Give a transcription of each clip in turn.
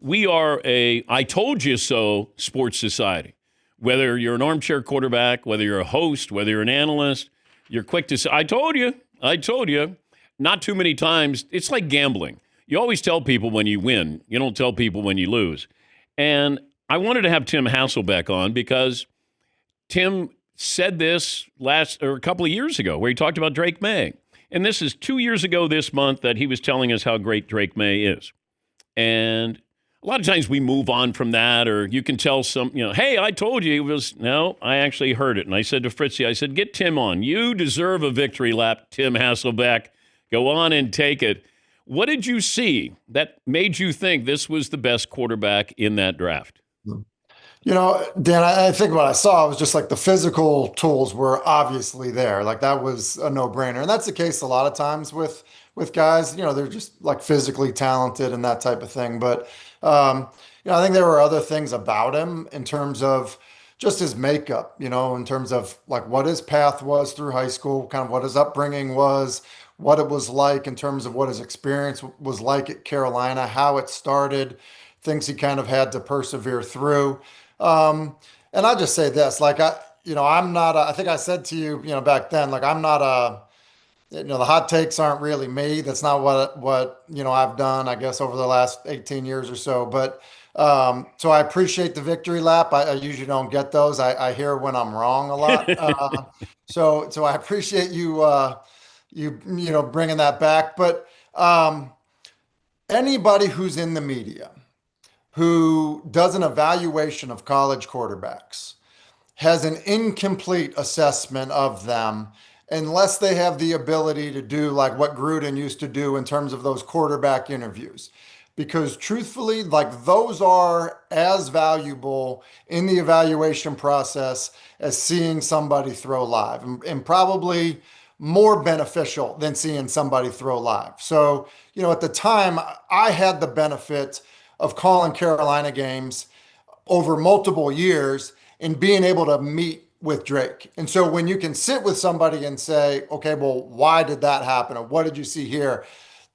we are a I told you so sports society. Whether you're an armchair quarterback, whether you're a host, whether you're an analyst, you're quick to say, I told you. I told you. Not too many times. It's like gambling. You always tell people when you win. You don't tell people when you lose. And I wanted to have Tim Hasselbeck on because Tim said this a couple of years ago where he talked about Drake Maye. And this is 2 years ago this month that he was telling us how great Drake Maye is. And a lot of times we move on from that, or you can tell hey, I told you. No, I actually heard it. And I said to Fritzy, I said, get Tim on. You deserve a victory lap, Tim Hasselbeck. Go on and take it. What did you see that made you think this was the best quarterback in that draft? Dan, I think what I saw was just like the physical tools were obviously there. Like that was a no-brainer. And that's the case a lot of times with guys, they're just like physically talented and that type of thing. But, I think there were other things about him in terms of just his makeup, in terms of like what his path was through high school, kind of what his upbringing was, what it was like in terms of what his experience was like at Carolina, how it started, things he kind of had to persevere through. And I just say this, like I'm not, I think I said to you, back then, like I'm not the hot takes aren't really me. That's not what I've done, I guess, over the last 18 years or so. But so I appreciate the victory lap. I usually don't get those. I hear when I'm wrong a lot. So I appreciate you bringing that back. But anybody who's in the media who does an evaluation of college quarterbacks has an incomplete assessment of them unless they have the ability to do like what Gruden used to do in terms of those quarterback interviews. Because truthfully, like those are as valuable in the evaluation process as seeing somebody throw live, and probably more beneficial than seeing somebody throw live. So, at the time, I had the benefit of calling Carolina games over multiple years and being able to meet with Drake. And so when you can sit with somebody and say, okay, well, why did that happen? Or what did you see here?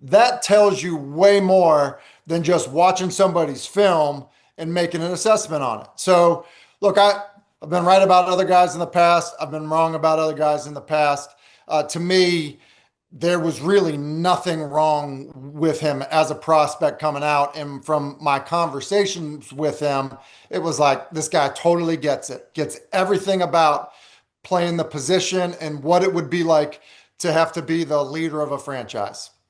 That tells you way more than just watching somebody's film and making an assessment on it. So look, I've been right about other guys in the past. I've been wrong about other guys in the past. To me, there was really nothing wrong with him as a prospect coming out. And from my conversations with him, it was like, this guy totally gets it, gets everything about playing the position and what it would be like to have to be the leader of a franchise.